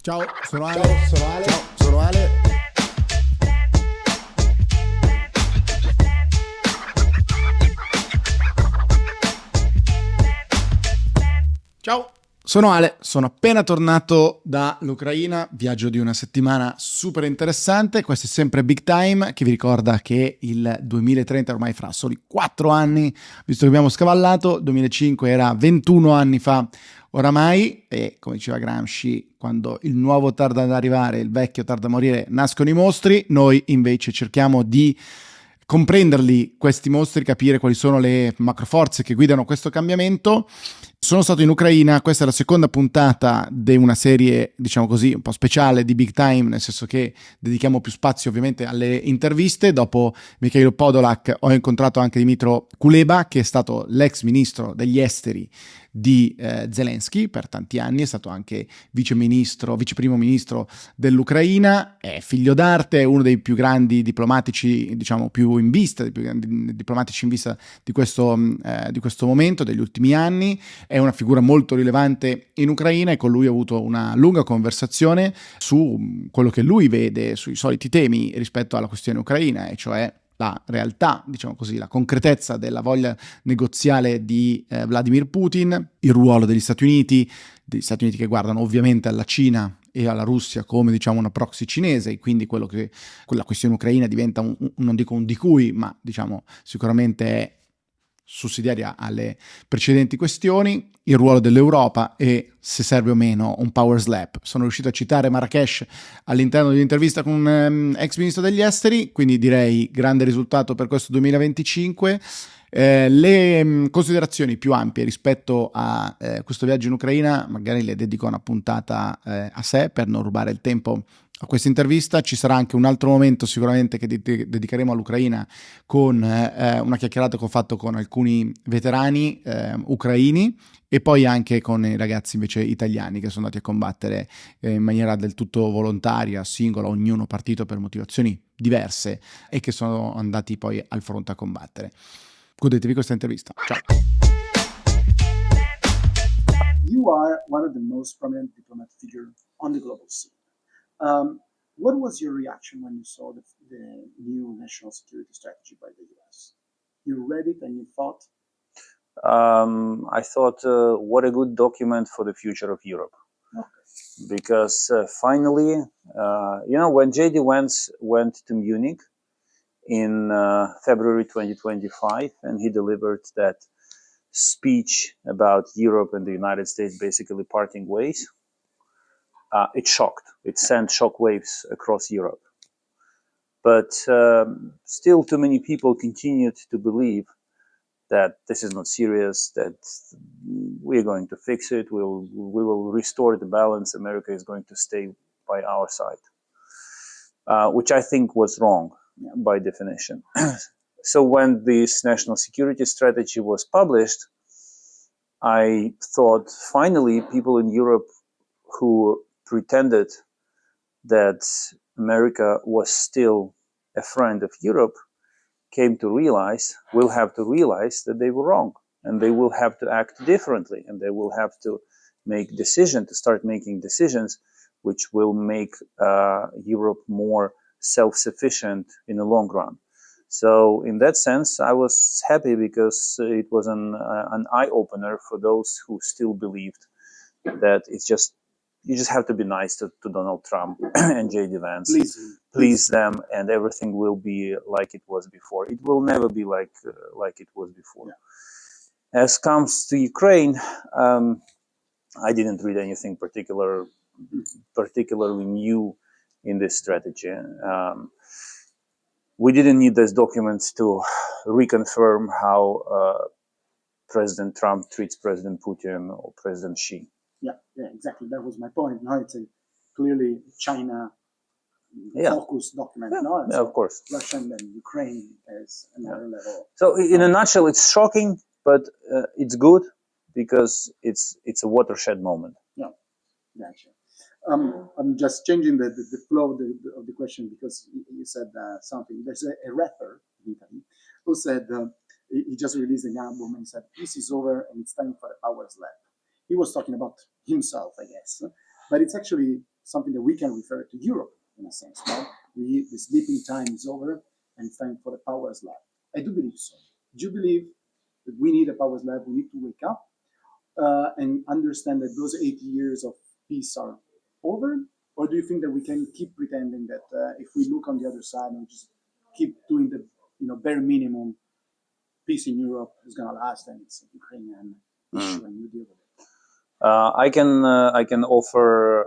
Ciao, sono Ale. Ciao, sono Ale. Ciao, sono Ale, sono appena tornato dall'Ucraina, viaggio di una settimana super interessante, questo è sempre Big Time, che vi ricorda che il 2030 ormai fra soli 4 anni, visto che abbiamo scavallato, 2005 era 21 anni fa oramai, e come diceva Gramsci, quando il nuovo tarda ad arrivare, il vecchio tarda a morire, nascono i mostri, noi invece cerchiamo di comprenderli questi mostri, capire quali sono le macroforze che guidano questo cambiamento. Sono stato in Ucraina, questa è la seconda puntata di una serie, diciamo così, un po' speciale di Big Time, nel senso che dedichiamo più spazio ovviamente alle interviste. Dopo Mikhailo Podolak ho incontrato anche Dmytro Kuleba, che è stato l'ex ministro degli esteri di Zelensky per tanti anni, è stato anche vice primo ministro dell'Ucraina, è figlio d'arte, è uno dei più grandi diplomatici, diciamo più in vista, dei più grandi diplomatici in vista di questo momento, degli ultimi anni. È una figura molto rilevante in Ucraina e con lui ho avuto una lunga conversazione su quello che lui vede sui soliti temi rispetto alla questione ucraina, e cioè la realtà, diciamo così, la concretezza della voglia negoziale di Vladimir Putin, il ruolo degli Stati Uniti che guardano ovviamente alla Cina e alla Russia come, diciamo, una proxy cinese, e quindi quella questione ucraina diventa non dico un di cui, ma diciamo sicuramente è sussidiaria alle precedenti questioni, il ruolo dell'Europa e se serve o meno un power slap. Sono riuscito a citare Marrakesh all'interno di un'intervista con un ex ministro degli esteri, quindi direi grande risultato per questo 2025. Le considerazioni più ampie rispetto a questo viaggio in Ucraina magari le dedico a una puntata a sé per non rubare il tempo a questa intervista. Ci sarà anche un altro momento sicuramente che dedicheremo all'Ucraina con una chiacchierata che ho fatto con alcuni veterani ucraini e poi anche con i ragazzi invece italiani che sono andati a combattere in maniera del tutto volontaria, singola, ognuno partito per motivazioni diverse e che sono andati poi al fronte a combattere. Godetevi questa intervista. Ciao. You are one of the most prominent diplomatic figures on the global scene. What was your reaction when you saw the new national security strategy by the US? You read it and you thought? I thought, what a good document for the future of Europe. Okay. Because finally, when J.D. Vance went to Munich in February 2025, and he delivered that speech about Europe and the United States basically parting ways, it shocked. It sent shockwaves across Europe. But still too many people continued to believe that this is not serious, that we're going to fix it, we will restore the balance, America is going to stay by our side, which I think was wrong by definition. So when this national security strategy was published, I thought finally people in Europe who pretended that America was still a friend of Europe will have to realize that they were wrong, and they will have to act differently, and they will have to start making decisions which will make Europe more self-sufficient in the long run. So in that sense, I was happy because it was an eye-opener for those who still believed that you just have to be nice to Donald Trump and J.D. Vance, please them, and everything will be like it was before. It will never be like it was before. Yeah. As comes to Ukraine, I didn't read anything particularly new in this strategy. We didn't need these documents to reconfirm how President Trump treats President Putin or President Xi. Yeah, exactly. That was my point. No, it's a clearly China-focused document. Yeah, no, of course. Russia and then Ukraine is another level. So, in a nutshell, it's shocking, but it's good because it's a watershed moment. Yeah, gotcha. I'm just changing the flow of the question because you said something. There's a rapper in Italy who said he just released an album and said, "This is over and it's time for a power slap." He was talking about himself, I guess, but it's actually something that we can refer to Europe in a sense, right? The sleeping time is over and it's time for the powers lab. I do believe so. Do you believe that we need a powers lab? We need to wake up and understand that those 80 years of peace are over? Or do you think that we can keep pretending that if we look on the other side and just keep doing the bare minimum, peace in Europe is going to last and it's a Ukrainian issue and you deal with it? I can offer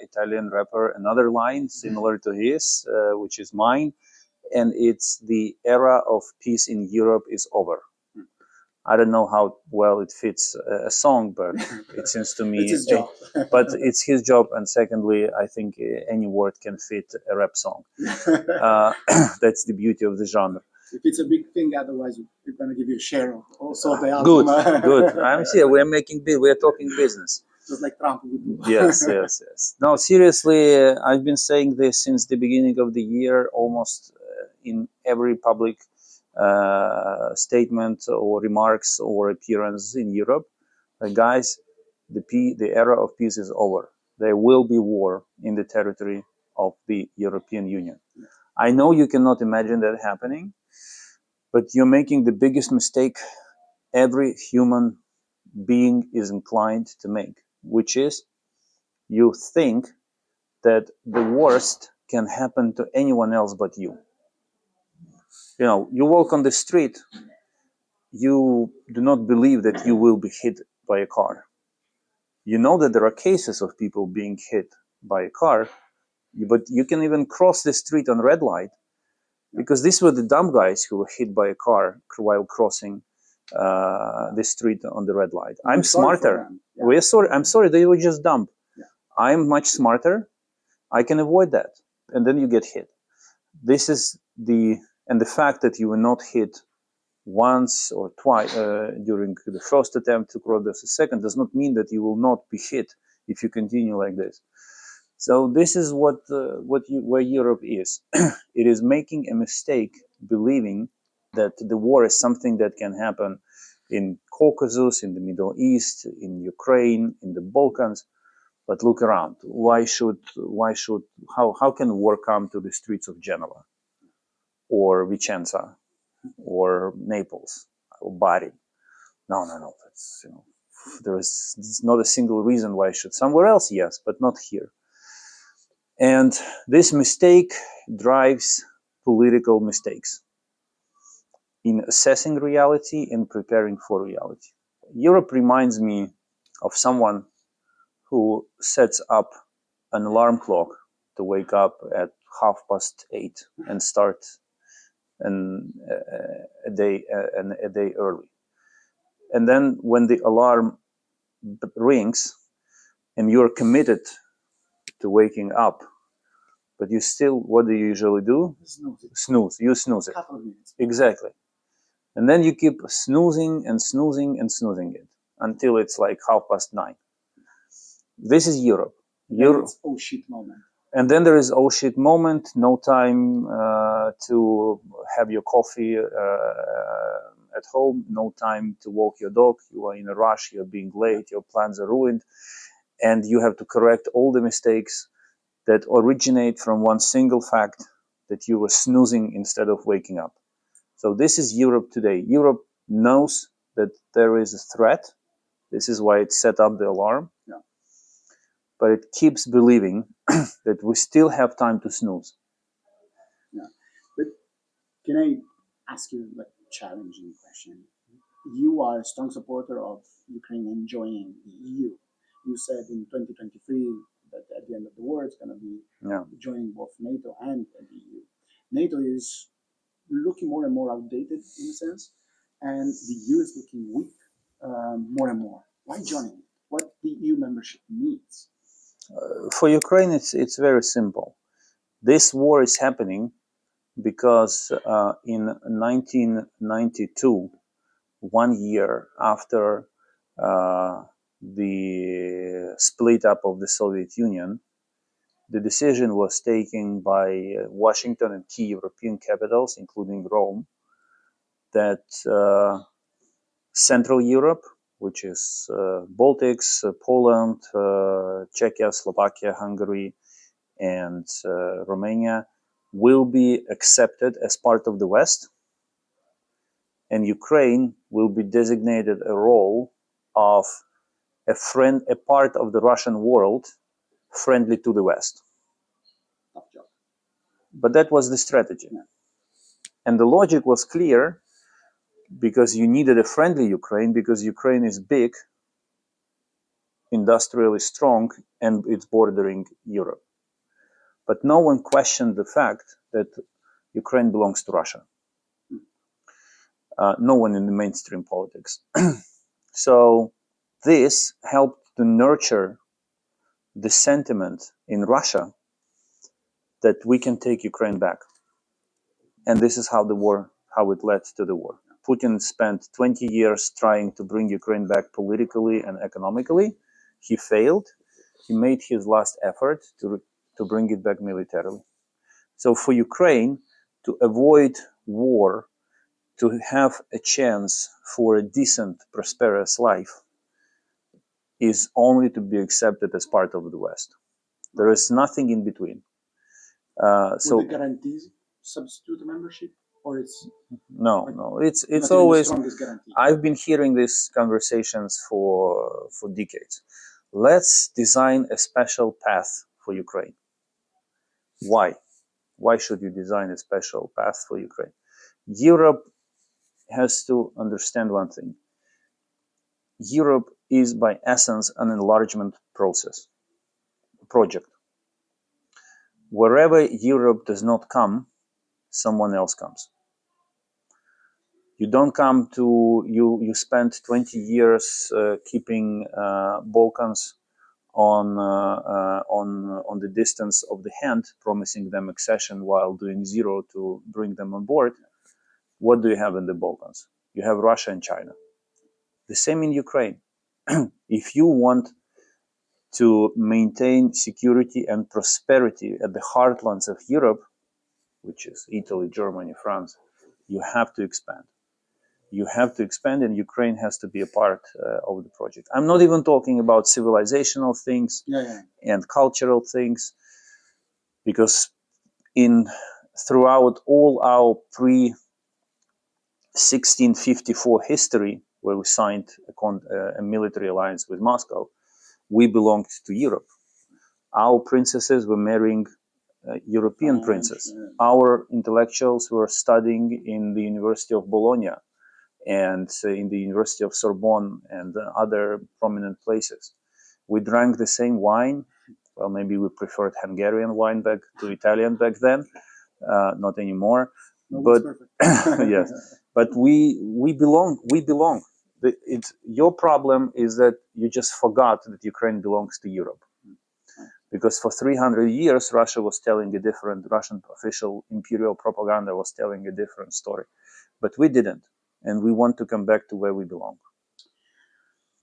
Italian rapper another line similar to his, which is mine, and it's the era of peace in Europe is over. I don't know how well it fits a song, but it seems to me. It's his job. But it's his job, and secondly, I think any word can fit a rap song. That's the beauty of the genre. If it's a big thing, otherwise we're going to give you a share of also the album. Good. I'm here. We're talking business. Just like Trump would do. Yes. No, seriously, I've been saying this since the beginning of the year, almost in every public statement or remarks or appearance in Europe. Guys, the era of peace is over. There will be war in the territory of the European Union. I know you cannot imagine that happening, but you're making the biggest mistake every human being is inclined to make, which is you think that the worst can happen to anyone else but you. You walk on the street, you do not believe that you will be hit by a car. You know that there are cases of people being hit by a car, but you can even cross the street on red light, because these were the dumb guys who were hit by a car while crossing the street on the red light. I'm smarter. I'm sorry, they were just dumb. I'm much smarter. I can avoid that. And then you get hit. This is and the fact that you were not hit once or twice during the first attempt to cross the second does not mean that you will not be hit if you continue like this. So this is where Europe is. It is making a mistake believing that the war is something that can happen in Caucasus, in the Middle East, in Ukraine, in the Balkans. But look around. How can war come to the streets of Genoa or Vicenza or Naples or Bari? No. There's not a single reason why it should. Somewhere else, yes, but not here. And this mistake drives political mistakes in assessing reality and preparing for reality. Europe reminds me of someone who sets up an alarm clock to wake up at 8:30 and start a day early. And then when the alarm rings and you're committed to waking up, but you still, what do you usually do? Snooze. You snooze it. Couple of minutes. Exactly. And then you keep snoozing and snoozing and snoozing it until it's like 9:30. This is Europe. It's oh shit moment. And then there is oh shit moment, no time to have your coffee at home, no time to walk your dog, you are in a rush, you're being late, your plans are ruined, and you have to correct all the mistakes that originate from one single fact that you were snoozing instead of waking up. So this is Europe today. Europe knows that there is a threat. This is why it set up the alarm. Yeah. But it keeps believing that we still have time to snooze. Yeah. But can I ask you a challenging question? You are a strong supporter of Ukraine joining the EU. You said in 2023 that at the end of the war it's going to be joining both NATO and the EU. NATO is looking more and more outdated in a sense, and the EU is looking weak more and more. Why joining it? What the EU membership needs? For Ukraine, it's very simple. This war is happening because in 1992, 1 year after the split up of the Soviet Union, the decision was taken by Washington and key European capitals, including Rome, that Central Europe which is Baltics, Poland, Czechia, Slovakia, Hungary, and Romania, will be accepted as part of the West, and Ukraine will be designated a role of a part of the Russian world friendly to the West. Tough job. But that was the strategy. Yeah. And the logic was clear, because you needed a friendly Ukraine, because Ukraine is big, industrially strong, and it's bordering Europe. But no one questioned the fact that Ukraine belongs to Russia. No one in the mainstream politics. So this helped to nurture the sentiment in Russia that we can take Ukraine back. And this is how it led to the war. Putin spent 20 years trying to bring Ukraine back politically and economically. He failed. He made his last effort to bring it back militarily. So for Ukraine to avoid war, to have a chance for a decent, prosperous life, is only to be accepted as part of the West. There is nothing in between. So the guarantees substitute membership, or it's no. It's not always. the strongest guarantee. I've been hearing these conversations for decades. Let's design a special path for Ukraine. Why? Why should you design a special path for Ukraine? Europe has to understand one thing. Europe is by essence an enlargement project. Wherever Europe does not come, someone else comes. You don't come to, you spend 20 years keeping Balkans on the distance of the hand, promising them accession while doing zero to bring them on board. What do you have in the Balkans? You have Russia and China. The same in Ukraine. If you want to maintain security and prosperity at the heartlands of Europe, which is Italy, Germany, France, you have to expand. You have to expand, and Ukraine has to be a part of the project. I'm not even talking about civilizational things and cultural things, because throughout all our pre-1654 history, where we signed a military alliance with Moscow, we belonged to Europe. Our princesses were marrying European princes. Our intellectuals were studying in the University of Bologna and in the University of Sorbonne and other prominent places. We drank the same wine. Well, maybe we preferred Hungarian wine to Italian back then. Not anymore. No, but yes, but we belong. Your problem is that you just forgot that Ukraine belongs to Europe. Because for 300 years, Russian official imperial propaganda was telling a different story. But we didn't. And we want to come back to where we belong.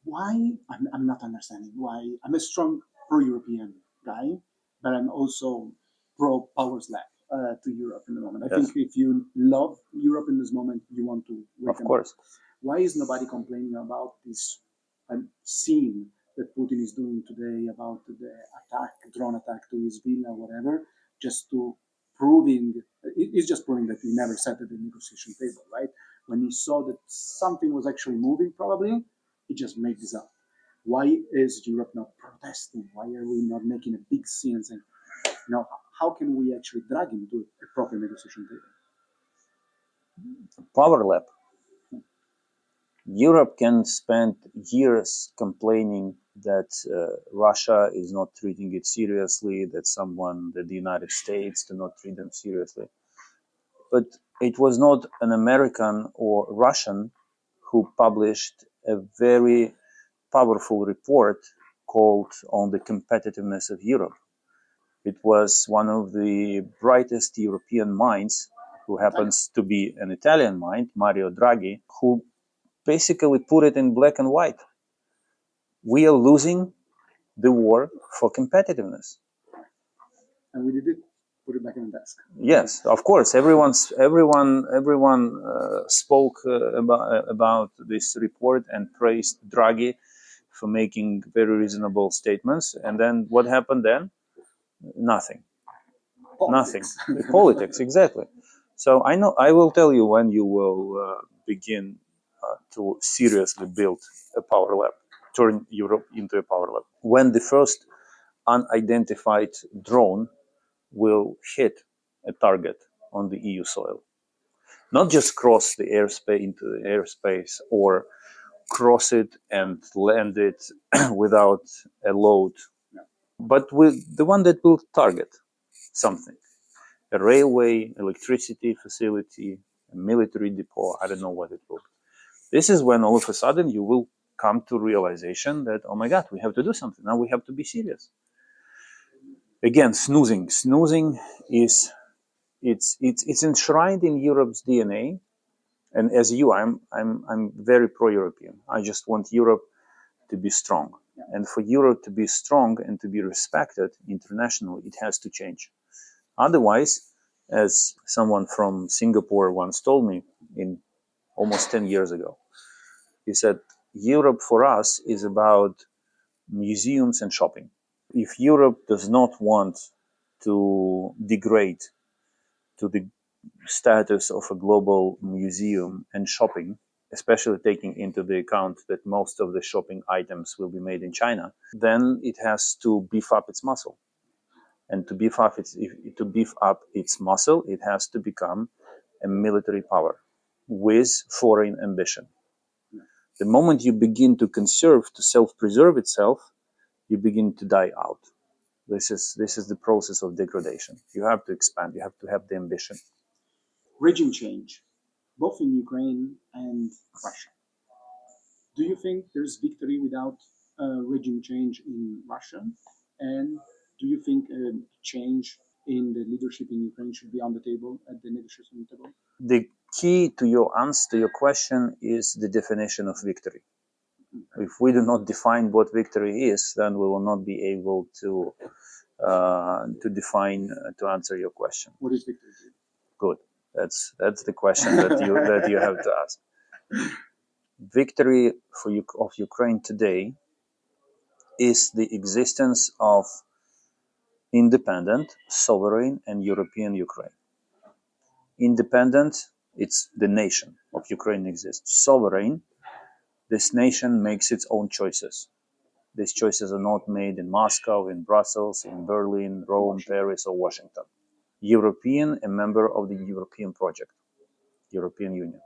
Why? I'm not understanding why. I'm a strong pro-European guy, but I'm also pro-power slap to Europe in the moment. I think if you love Europe in this moment, you want to wake Of course. up. Why is nobody complaining about this scene that Putin is doing today about the drone attack to his villa, whatever, just to it's just proving that he never sat at the negotiation table, right? When he saw that something was actually moving, probably, he just made this up. Why is Europe not protesting? Why are we not making a big scene and saying, how can we actually drag him to a proper negotiation table? Power lab. Europe can spend years complaining that Russia is not treating it seriously, that the United States do not treat them seriously. But it was not an American or Russian who published a very powerful report called On the Competitiveness of Europe. It was one of the brightest European minds, who happens to be an Italian mind, Mario Draghi, who basically put it in black and white. We are losing the war for competitiveness. And we did it put it back in the desk. Yes, of course. Everyone spoke about this report and praised Draghi for making very reasonable statements. And then what happened then? Nothing. Politics. Nothing. Politics, exactly. So I will tell you when you will begin to seriously build a power lab, turn Europe into a power lab. When the first unidentified drone will hit a target on the EU soil, not just cross the airspace into the airspace or cross it and land it without a load, but with the one that will target something. A railway, electricity facility, a military depot, I don't know what it will be. This is when all of a sudden you will come to realization that, oh my God, we have to do something. Now we have to be serious. Again, snoozing. Snoozing is it's enshrined in Europe's DNA. And as you, I'm very pro-European. I just want Europe to be strong. And for Europe to be strong and to be respected internationally, it has to change. Otherwise, as someone from Singapore once told me in almost 10 years ago, he said, Europe for us is about museums and shopping. If Europe does not want to degrade to the status of a global museum and shopping, especially taking into the account that most of the shopping items will be made in China, then it has to beef up its muscle. And to beef up its muscle, it has to become a military power with foreign ambition. The moment you begin to conserve, to self-preserve itself, you begin to die out. This is the process of degradation. You have to expand. You have to have the ambition. Regime change, both in Ukraine and Russia. Do you think there's victory without regime change in Russia? And do you think a change in the leadership in Ukraine should be on the table, at the leadership table? The key to your answer, to your question, is the definition of victory. If we do not define what victory is, then we will not be able to define to answer your question. What is victory? Good. That's the question that you have to ask. Victory of Ukraine today is the existence of independent, sovereign, and European Ukraine. Independent, it's the nation of Ukraine exists. Sovereign, this nation makes its own choices. These choices are not made in Moscow, in Brussels, in Berlin, Rome, Paris, or Washington. European, a member of the European project, European Union.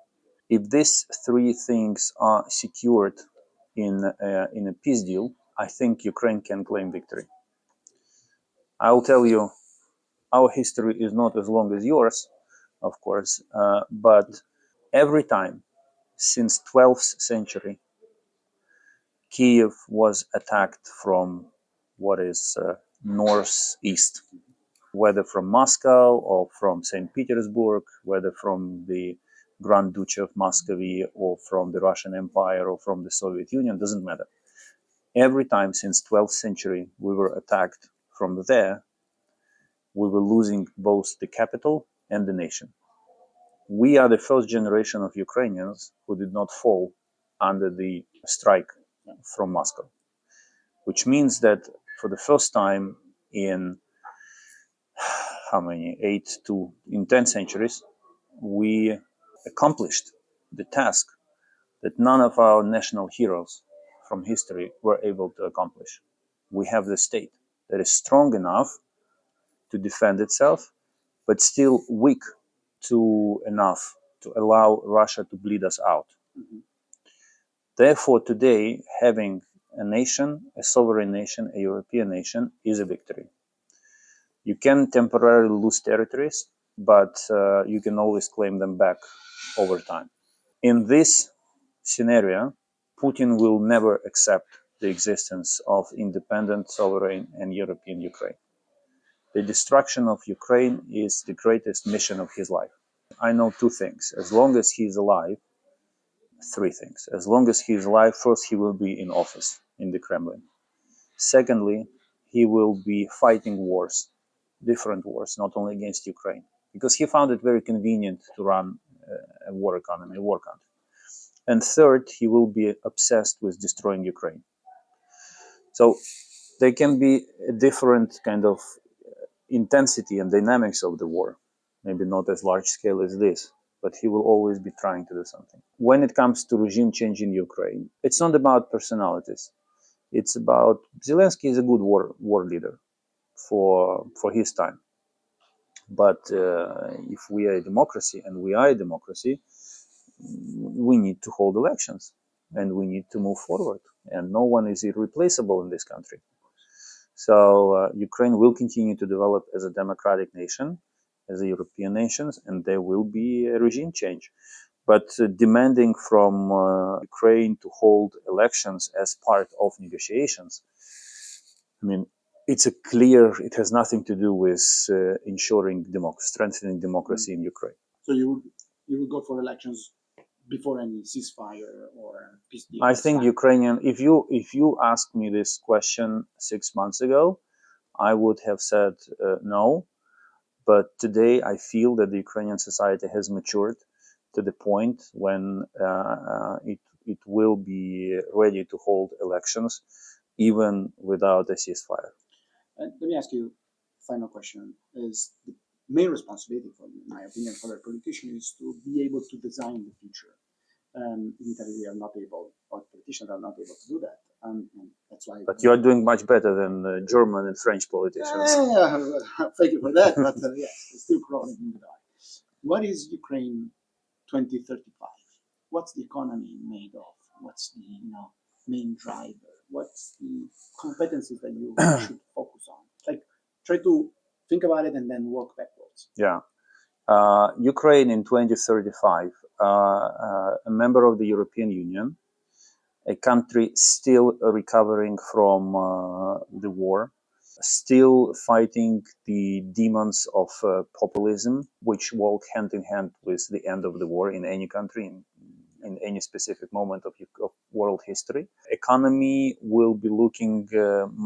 If these three things are secured in a peace deal, I think Ukraine can claim victory. I will tell you, our history is not as long as yours, of course, but every time since 12th century, Kiev was attacked from what is northeast, whether from Moscow or from St. Petersburg, whether from the Grand Duchy of Muscovy or from the Russian Empire or from the Soviet Union, doesn't matter. Every time since 12th century we were attacked from there, we were losing both the capital and the nation. We are the first generation of Ukrainians who did not fall under the strike from Moscow, which means that for the first time in 10 centuries, we accomplished the task that none of our national heroes from history were able to accomplish. We have the state that is strong enough to defend itself, but still weak enough to allow Russia to bleed us out. Mm-hmm. Therefore, today, having a nation, a sovereign nation, a European nation, is a victory. You can temporarily lose territories, but you can always claim them back over time. In this scenario, Putin will never accept the existence of independent, sovereign, and European Ukraine. The destruction of Ukraine is the greatest mission of his life. I know two things. As long as he is alive, three things. As long as he is alive, first, he will be in office in the Kremlin. Secondly, he will be fighting wars different wars, not only against Ukraine, because he found it very convenient to run a war economy, a war country. And third, he will be obsessed with destroying Ukraine. So there can be a different kind of intensity and dynamics of the war, maybe not as large scale as this, but he will always be trying to do something. When it comes to regime change in Ukraine, it's not about personalities. It's about Zelensky is a good war leader for his time. But if we are a democracy, and we are a democracy, we need to hold elections and we need to move forward. And no one is irreplaceable in this country. So Ukraine will continue to develop as a democratic nation, as a European nation, and there will be a regime change. But demanding from Ukraine to hold elections as part of negotiations, I mean, it has nothing to do with ensuring strengthening democracy in Ukraine. So you would go for elections before any ceasefire or peace deal? I think Ukrainian. If you asked me this question 6 months ago, I would have said no. But today, I feel that the Ukrainian society has matured to the point when it will be ready to hold elections, even without a ceasefire. Let me ask you a final question. Is the main responsibility, in my opinion, for a politician is to be able to design the future. In Italy, we are not able, or politicians are not able to do that. And that's why. But you are doing much better than German and French politicians. Thank you for that. But yes, it's still crawling in the dark. What is Ukraine 2035? What's the economy made of? What's the main driver? What's the competencies that you should focus on? Like, try to think about it and then work backwards. Yeah. Ukraine in 2035, a member of the European Union, a country still recovering from the war, still fighting the demons of populism, which walk hand in hand with the end of the war in any country, in any specific moment of world history. Economy will be looking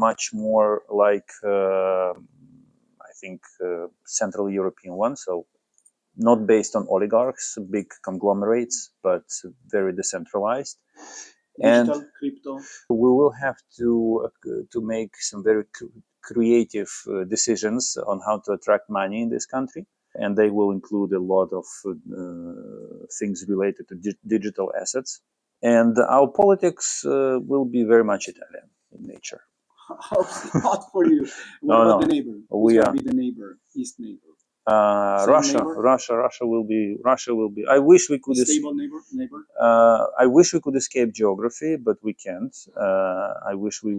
much more like, I think, Central European one, so not based on oligarchs, big conglomerates, but very decentralized. Digital, crypto. We will have to make some very creative decisions on how to attract money in this country, and they will include a lot of things related to digital assets. And our politics will be very much Italian in nature. How's hot for you? What about the neighbor? Who's going to be the neighbor, east neighbor? Russia will be. I wish we could. Stable neighbor. I wish we could escape geography, but we can't. I wish we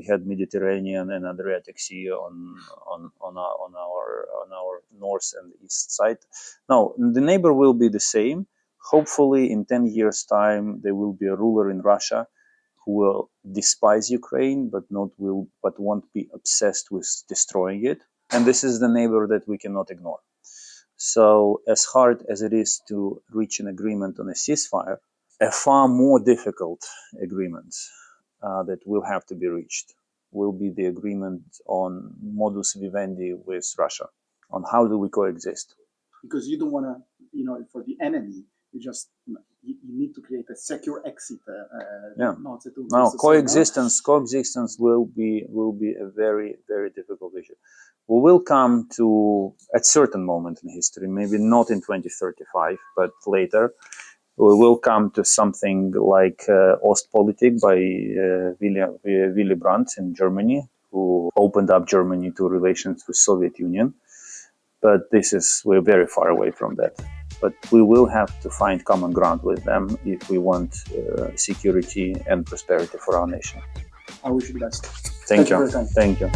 had Mediterranean and Adriatic Sea on our north and east side. No, the neighbor will be the same. Hopefully, in 10 years' time, there will be a ruler in Russia who will despise Ukraine, but won't be obsessed with destroying it. And this is the neighbor that we cannot ignore. So as hard as it is to reach an agreement on a ceasefire, a far more difficult agreement that will have to be reached will be the agreement on modus vivendi with Russia, on how do we coexist. Because you don't want to, for the enemy, you need to create a secure exit. No, coexistence will be a very, very difficult issue. We will come to, at certain moment in history, maybe not in 2035, but later, we will come to something like Ostpolitik by Willy Brandt in Germany, who opened up Germany to relations with Soviet Union. But we're very far away from that. But we will have to find common ground with them if we want security and prosperity for our nation. I wish you the best. Thank you. For your time. Thank you.